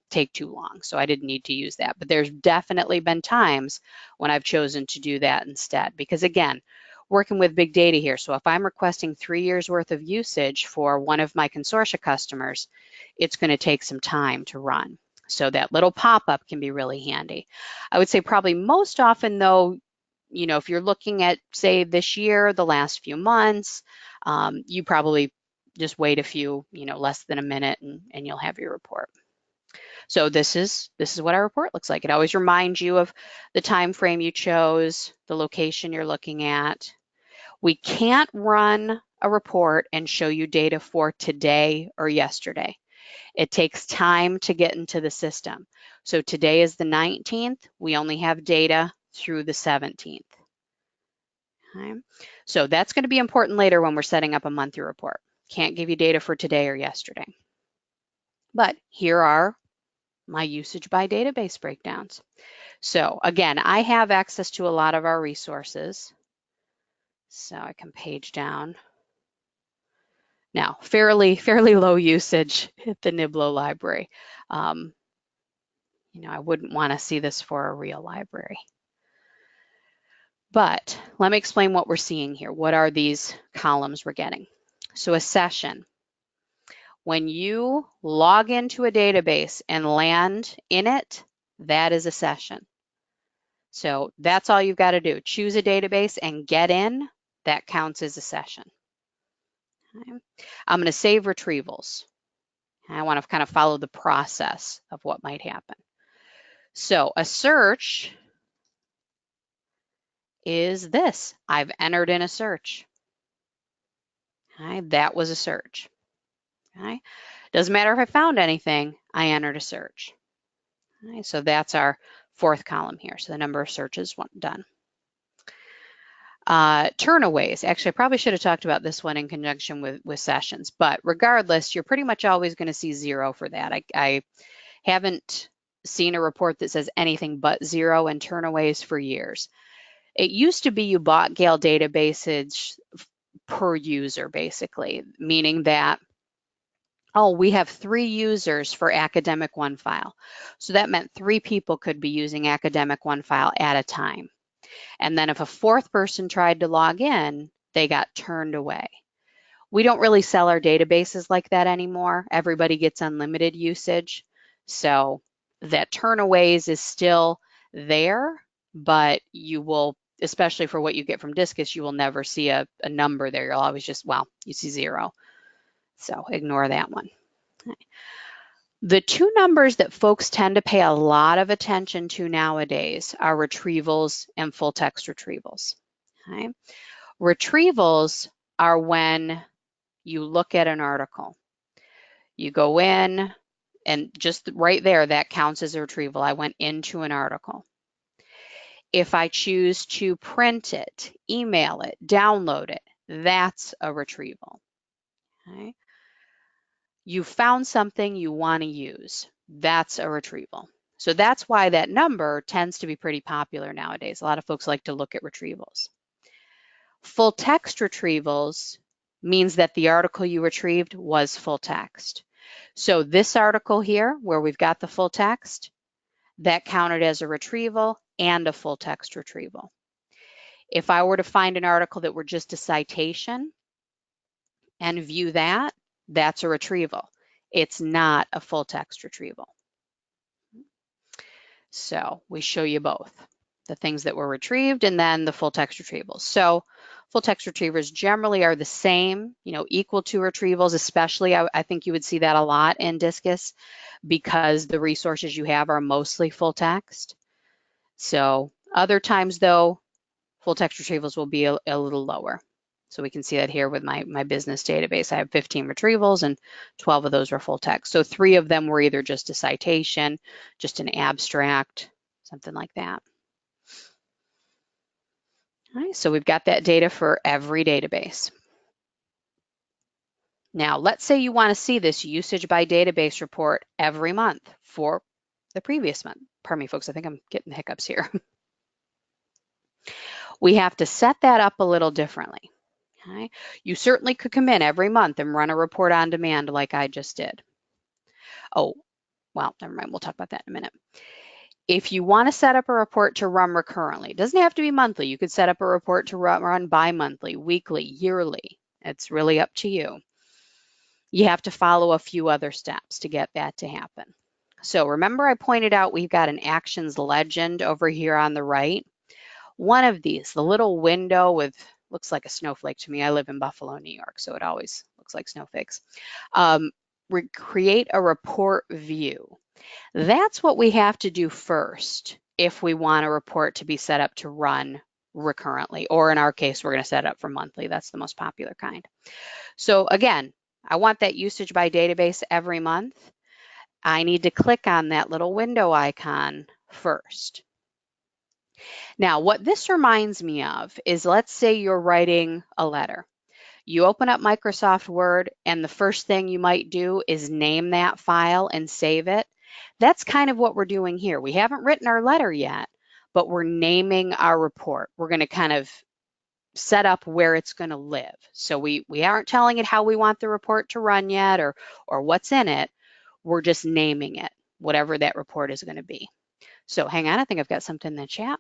take too long, so I didn't need to use that. But there's definitely been times when I've chosen to do that instead, because again, working with big data here. So if I'm requesting 3 years worth of usage for one of my consortia customers, it's going to take some time to run. So that little pop-up can be really handy. I would say probably most often, though, if you're looking at, say, this year, the last few months, you probably just wait a few, less than a minute, and you'll have your report. So this is what our report looks like. It always reminds you of the time frame you chose, the location you're looking at. We can't run a report and show you data for today or yesterday. It takes time to get into the system. So today is the 19th. We only have data through the 17th. Okay. So that's going to be important later when we're setting up a monthly report. Can't give you data for today or yesterday. But here are my usage by database breakdowns. So again, I have access to a lot of our resources. So I can page down. Now, fairly low usage at the Knibloe library. I wouldn't want to see this for a real library. But let me explain what we're seeing here. What are these columns we're getting? So a session. When you log into a database and land in it, that is a session. So that's all you've got to do. Choose a database and get in. That counts as a session. Okay. I'm going to save retrievals. I want to kind of follow the process of what might happen. So a search is this. I've entered in a search. Okay, that was a search. Okay. Doesn't matter if I found anything, I entered a search. Okay, so that's our fourth column here. So the number of searches done. Turnaways. Actually, I probably should have talked about this one in conjunction with sessions, but regardless, you're pretty much always going to see 0 for that. I haven't seen a report that says anything but 0 in turnaways for years. It used to be you bought Gale databases per user, basically, meaning that, oh, we have 3 users for Academic OneFile. So that meant 3 people could be using Academic OneFile at a time. And then if a 4th person tried to log in, they got turned away. We don't really sell our databases like that anymore. Everybody gets unlimited usage. So that turnaways is still there, but you will, especially for what you get from Discus, you will never see a number there. You'll always just, well, you see 0. So ignore that one. The 2 numbers that folks tend to pay a lot of attention to nowadays are retrievals and full text retrievals. Okay? Retrievals are when you look at an article. You go in, and just right there, that counts as a retrieval. I went into an article. If I choose to print it, email it, download it, that's a retrieval. Okay? You found something you want to use. That's a retrieval. So that's why that number tends to be pretty popular nowadays. A lot of folks like to look at retrievals. Full text retrievals means that the article you retrieved was full text. So this article here, where we've got the full text, that counted as a retrieval and a full text retrieval. If I were to find an article that were just a citation and view that, that's a retrieval. It's not a full text retrieval. So we show you both, the things that were retrieved and then the full text retrievals. So full text retrievers generally are the same, equal to retrievals, especially I think you would see that a lot in Discus because the resources you have are mostly full text. So other times though, full text retrievals will be a little lower. So we can see that here with my business database. I have 15 retrievals and 12 of those were full text. So 3 of them were either just a citation, just an abstract, something like that. All right, so we've got that data for every database. Now, let's say you want to see this usage by database report every month for the previous month. Pardon me, folks, I think I'm getting the hiccups here. We have to set that up a little differently. Okay. You certainly could come in every month and run a report on demand like I just did. Oh, well, never mind. We'll talk about that in a minute. If you want to set up a report to run recurrently, it doesn't have to be monthly. You could set up a report to run bi-monthly, weekly, yearly. It's really up to you. You have to follow a few other steps to get that to happen. So remember I pointed out we've got an actions legend over here on the right. one of these, the little window with, looks like a snowflake to me. I live in Buffalo, New York, so it always looks like snowflakes. Create a report view. That's what we have to do first if we want a report to be set up to run recurrently, or in our case, we're going to set it up for monthly. That's the most popular kind. So again, I want that usage by database every month. I need to click on that little window icon first. Now, what this reminds me of is, let's say you're writing a letter. You open up Microsoft Word, and the first thing you might do is name that file and save it. That's kind of what we're doing here. We haven't written our letter yet, but we're naming our report. We're going to kind of set up where it's going to live. So we aren't telling it how we want the report to run yet, or what's in it. We're just naming it, whatever that report is going to be. So hang on, I think I've got something in the chat.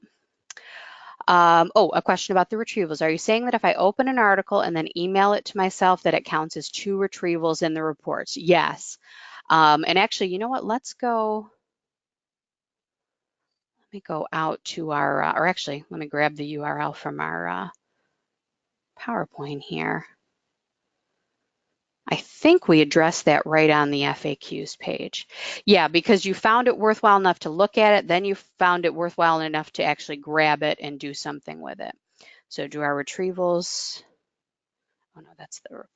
Oh, a question about the retrievals. Are you saying that if I open an article and then email it to myself, that it counts as 2 retrievals in the reports? Yes. And actually, you know what? Let's go. Let me go out to our, or actually, let me grab the URL from our PowerPoint here. I think we addressed that right on the FAQs page. Yeah, because you found it worthwhile enough to look at it, then you found it worthwhile enough to actually grab it and do something with it. So do our retrievals. Oh no, that's the report.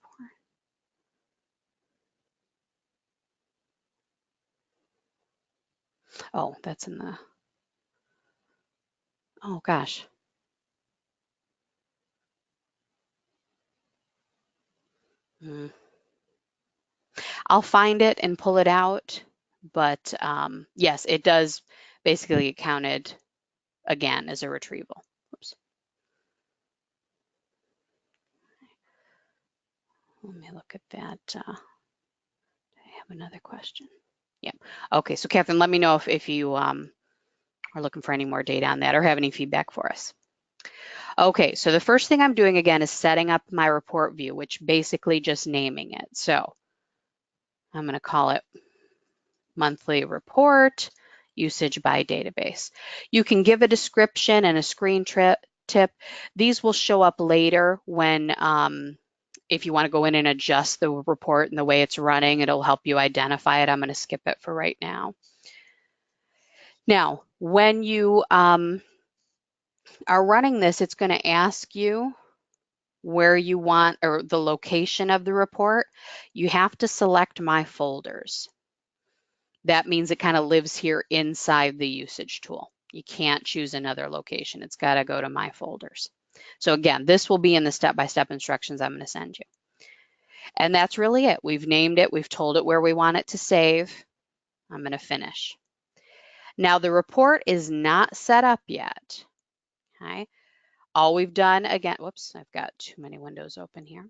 Oh, that's in the, oh gosh. I'll find it and pull it out, but yes, it does basically get counted again as a retrieval. Oops. Let me look at that. I have another question. Yeah. Okay, so Catherine, let me know if you are looking for any more data on that or have any feedback for us. Okay, so the first thing I'm doing again is setting up my report view, which basically just naming it. So I'm going to call it monthly report, usage by database. You can give a description and a screen tip. These will show up later when, if you want to go in and adjust the report and the way it's running, it'll help you identify it. I'm going to skip it for right now. Now, when you are running this, it's going to ask you where you want, or the location of the report. You have to select My Folders. That means it kind of lives here inside the usage tool. You can't choose another location. It's got to go to My Folders. So again, this will be in the step-by-step instructions I'm going to send you. And that's really it. We've named it. We've told it where we want it to save. I'm going to finish. Now the report is not set up yet. Okay. All we've done, again, whoops, I've got too many windows open here.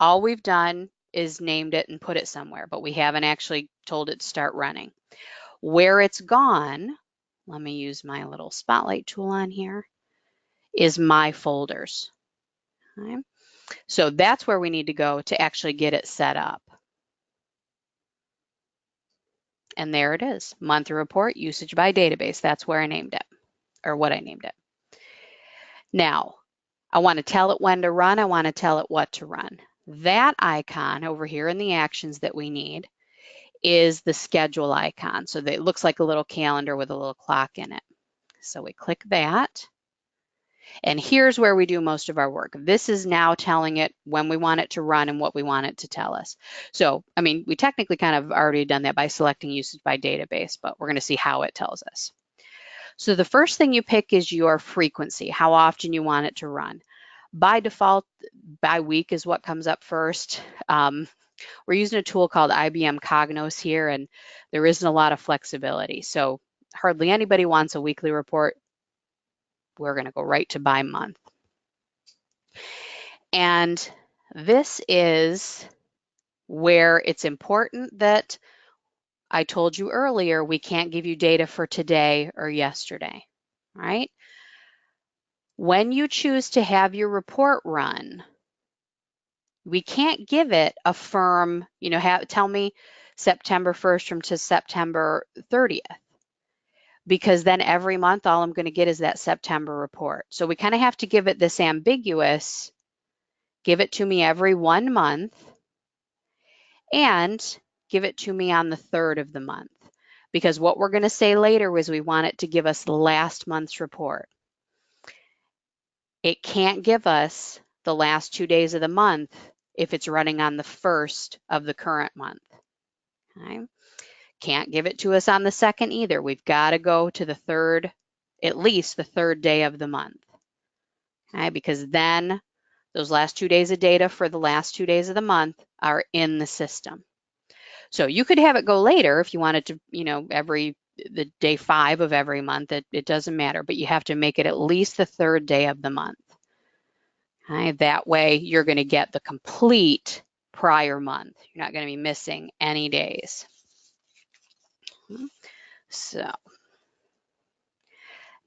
All we've done is named it and put it somewhere, but we haven't actually told it to start running. Where it's gone, let me use my little spotlight tool on here, is My Folders. Okay. So that's where we need to go to actually get it set up. And there it is, monthly report, usage by database. That's where I named it, or what I named it. Now, I want to tell it when to run. I want to tell it what to run. That icon over here in the actions that we need is the schedule icon. So that it looks like a little calendar with a little clock in it. So we click that. And here's where we do most of our work. This is now telling it when we want it to run and what we want it to tell us. So, I mean, we technically kind of already done that by selecting usage by database, but we're going to see how it tells us. So the first thing you pick is your frequency, how often you want it to run. By default, by week is what comes up first. We're using a tool called IBM Cognos here, and there isn't a lot of flexibility. So hardly anybody wants a weekly report. We're going to go right to by month. And this is where it's important that I told you earlier, we can't give you data for today or yesterday, right? When you choose to have your report run, we can't give it a firm, tell me September 1st from to September 30th. because then every month all I'm going to get is that September report. So we kind of have to give it this ambiguous, give it to me every 1 month, and give it to me on the 3rd of the month. Because what we're going to say later is we want it to give us last month's report. It can't give us the last 2 days of the month if it's running on the 1st of the current month. Okay? Can't give it to us on the 2nd either. We've got to go to the 3rd, at least the 3rd day of the month. Okay? Because then those last 2 days of data for the last 2 days of the month are in the system. So you could have it go later if you wanted to, the day 5 of every month, it doesn't matter, but you have to make it at least the 3rd day of the month. Okay? That way you're going to get the complete prior month. You're not going to be missing any days. So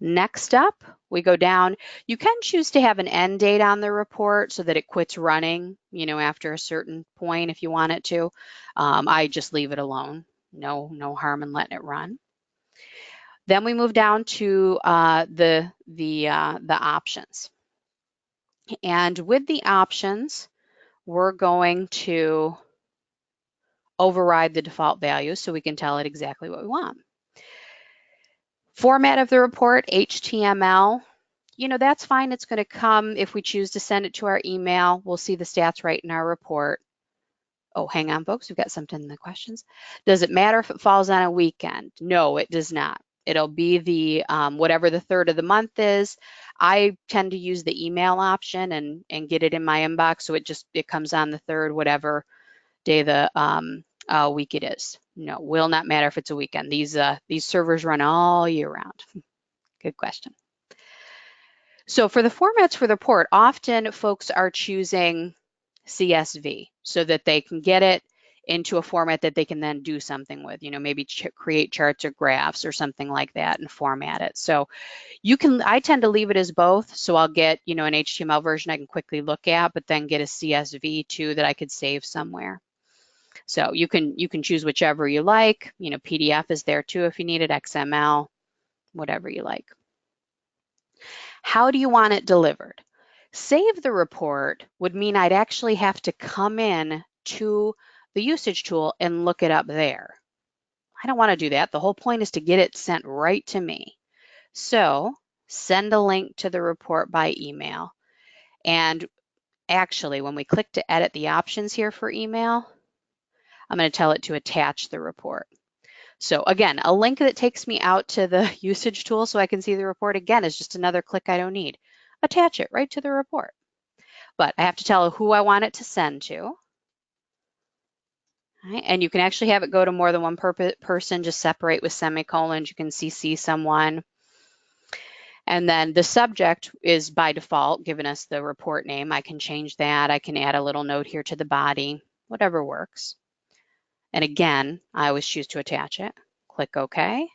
next up, we go down. You can choose to have an end date on the report so that it quits running, after a certain point if you want it to. I just leave it alone. No harm in letting it run. Then we move down to the options. And with the options, we're going to override the default value so we can tell it exactly what we want. Format of the report, HTML. That's fine. It's going to come if we choose to send it to our email. We'll see the stats right in our report. Oh, hang on, folks. We've got something in the questions. Does it matter if it falls on a weekend? No, it does not. It'll be the whatever the 3rd of the month is. I tend to use the email option and get it in my inbox, so it comes on the 3rd, whatever day the week it is. No, will not matter if it's a weekend. These servers run all year round. Good question. So for the formats for the report, often folks are choosing CSV so that they can get it into a format that they can then do something with, maybe create charts or graphs or something like that and format it. So I tend to leave it as both. So I'll get, an HTML version I can quickly look at, but then get a CSV too that I could save somewhere. So you can choose whichever you like. PDF is there too if you need it, XML, whatever you like. How do you want it delivered? Save the report would mean I'd actually have to come in to the usage tool and look it up there. I don't want to do that. The whole point is to get it sent right to me. So send a link to the report by email. And actually, when we click to edit the options here for email, I'm going to tell it to attach the report. So again, a link that takes me out to the usage tool so I can see the report again is just another click I don't need. Attach it right to the report. But I have to tell it who I want it to send to. Right? And you can actually have it go to more than one person, just separate with semicolons. You can CC someone. And then the subject is by default giving us the report name. I can change that. I can add a little note here to the body, whatever works. And again, I always choose to attach it. Click OK.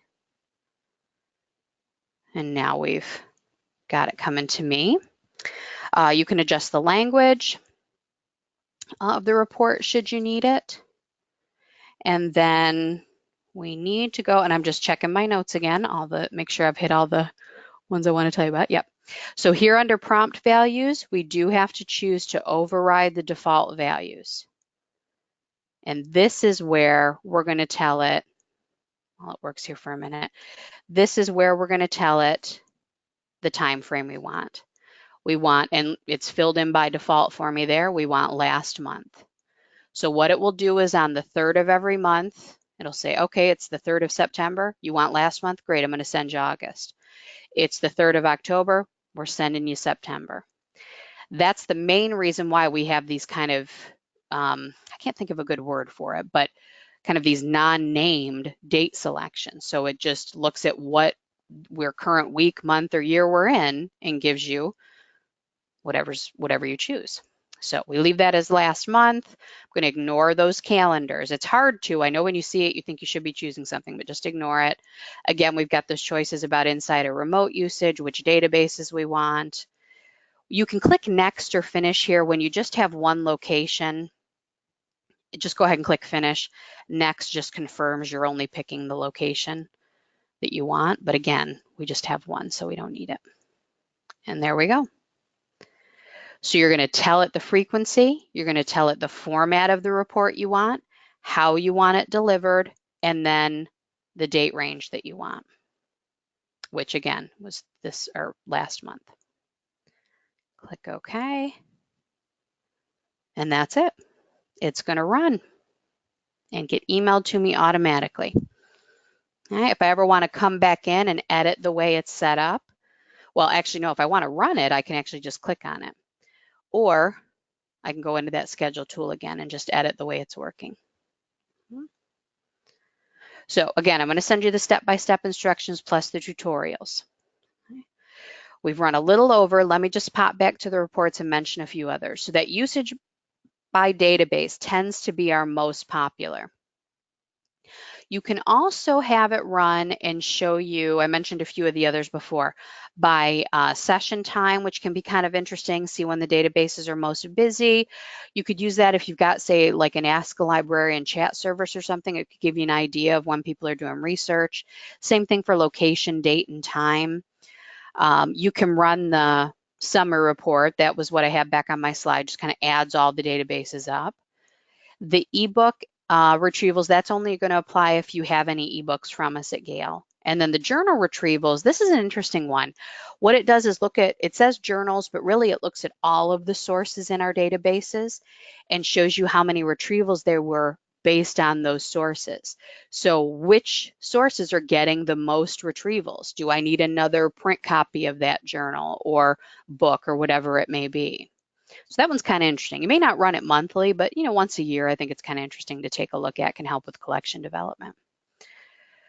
And now we've got it coming to me. You can adjust the language of the report should you need it. And then we need to go, and I'm just checking my notes again, make sure I've hit all the ones I want to tell you about. Yep. So here under prompt values, we do have to choose to override the default values. And this is where we're going to tell it, well, it works here for a minute. This is where we're going to tell it the time frame we want. We want, and it's filled in by default for me there, we want last month. So what it will do is on the 3rd of every month, it'll say, okay, it's the 3rd of September. You want last month? Great, I'm going to send you August. It's the 3rd of October. We're sending you September. That's the main reason why we have these kind of, I can't think of a good word for it, but kind of these non-named date selections. So it just looks at what current week, month, or year we're in and gives you whatever you choose. So we leave that as last month. I'm going to ignore those calendars. It's hard to. I know when you see it, you think you should be choosing something, but just ignore it. Again, we've got those choices about inside or remote usage, which databases we want. You can click next or finish here when you just have one location. Just go ahead and click finish. Next just confirms you're only picking the location that you want. But again, we just have one, so we don't need it. And there we go. So you're going to tell it the frequency, you're going to tell it the format of the report you want, how you want it delivered, and then the date range that you want, which again was this or last month. Click OK. And that's it. It's going to run and get emailed to me automatically. All right, if I ever want to come back in and edit the way it's set up, well, actually, no, if I want to run it, I can actually just click on it. Or I can go into that schedule tool again and just edit the way it's working. So again, I'm going to send you the step-by-step instructions plus the tutorials. We've run a little over. Let me just pop back to the reports and mention a few others. So that usage by database tends to be our most popular. You can also have it run and show you, I mentioned a few of the others before, by session time, which can be kind of interesting, see when the databases are most busy. You could use that if you've got, say, like an Ask a Librarian chat service or something. It could give you an idea of when people are doing research. Same thing for location, date, and time. You can run the summary report. That was what I have back on my slide, just kind of adds all the databases up. The ebook retrievals, that's only going to apply if you have any ebooks from us at Gale. And then the journal retrievals, this is an interesting one. What it does is look at, it says journals, but really it looks at all of the sources in our databases and shows you how many retrievals there were based on those sources. So which sources are getting the most retrievals? Do I need another print copy of that journal or book or whatever it may be? So that one's kind of interesting. You may not run it monthly, but once a year, I think it's kind of interesting to take a look at, can help with collection development.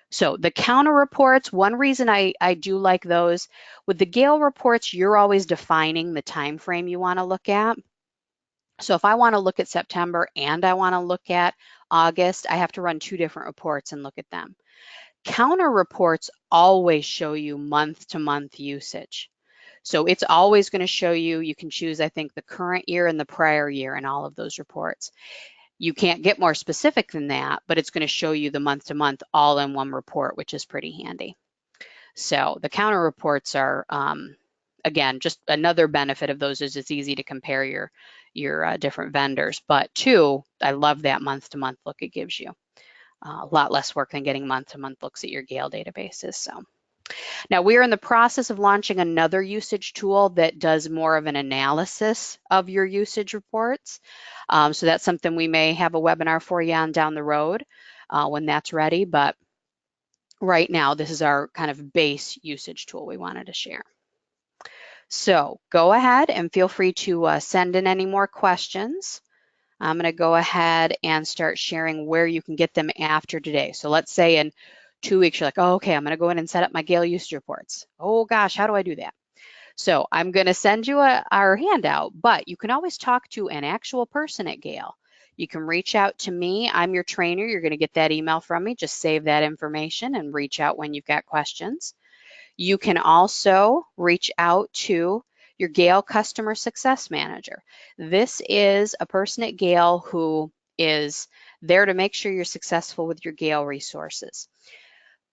So the counter reports, one reason I do like those, with the Gale reports, you're always defining the time frame you want to look at. So if I want to look at September and I want to look at August, I have to run two different reports and look at them. Counter reports always show you month-to-month usage. So it's always going to show you, you can choose, I think, the current year and the prior year in all of those reports. You can't get more specific than that, but it's going to show you the month-to-month all in one report, which is pretty handy. So the counter reports are, again, just another benefit of those is it's easy to compare your different vendors. But two, I love that month-to-month look it gives you. A lot less work than getting month-to-month looks at your Gale databases. So. Now we are in the process of launching another usage tool that does more of an analysis of your usage reports. So that's something we may have a webinar for you on down the road when that's ready. But right now, this is our kind of base usage tool we wanted to share. So go ahead and feel free to send in any more questions. I'm going to go ahead and start sharing where you can get them after today. So let's say in 2 weeks, you're like, oh, okay, I'm going to go in and set up my Gale usage reports. Oh gosh, how do I do that? So I'm going to send you our handout, but you can always talk to an actual person at Gale. You can reach out to me. I'm your trainer. You're going to get that email from me. Just save that information and reach out when you've got questions. You can also reach out to your Gale Customer Success Manager. This is a person at Gale who is there to make sure you're successful with your Gale resources.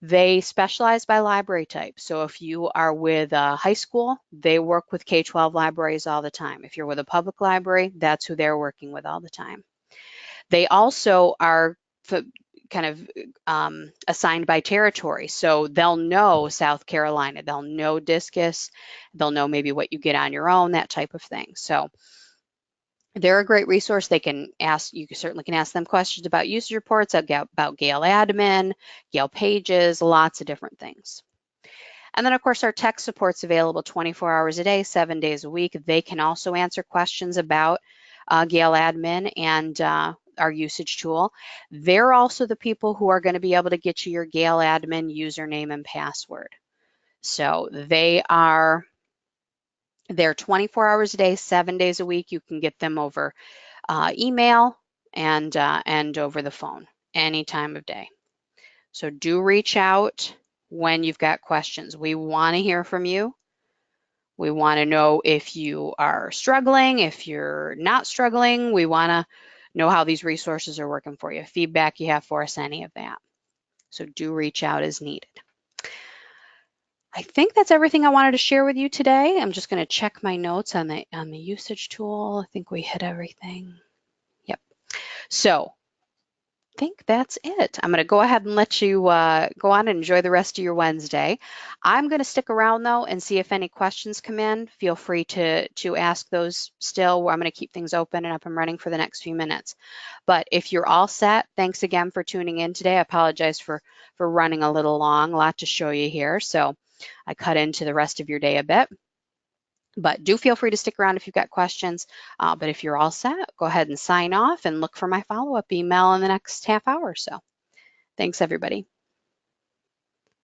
They specialize by library type. So if you are with a high school, they work with K-12 libraries all the time. If you're with a public library, that's who they're working with all the time. They also are kind of assigned by territory. So they'll know South Carolina, they'll know Discus, they'll know maybe what you get on your own, that type of thing. So they're a great resource. They can ask, you certainly can ask them questions about usage reports, about Gale admin, Gale pages, lots of different things. And then of course our tech support's available 24 hours a day, 7 days a week. They can also answer questions about Gale admin and our usage tool. They're also the people who are going to be able to get you your Gale admin username and password. So they're 24 hours a day, 7 days a week. You can get them over email and over the phone any time of day. So do reach out when you've got questions. We want to hear from you. We want to know if you are struggling, if you're not struggling. We want to know how these resources are working for you. Feedback you have for us, any of that. So do reach out as needed. I think that's everything I wanted to share with you today. I'm just going to check my notes on the usage tool. I think we hit everything. Yep. So I think that's it. I'm going to go ahead and let you go on and enjoy the rest of your Wednesday. I'm going to stick around though and see if any questions come in. Feel free to ask those still. I'm going to keep things open and up and running for the next few minutes. But if you're all set, thanks again for tuning in today. I apologize for running a little long, a lot to show you here. So I cut into the rest of your day a bit. But do feel free to stick around if you've got questions. But if you're all set, go ahead and sign off and look for my follow-up email in the next half hour or so. Thanks, everybody.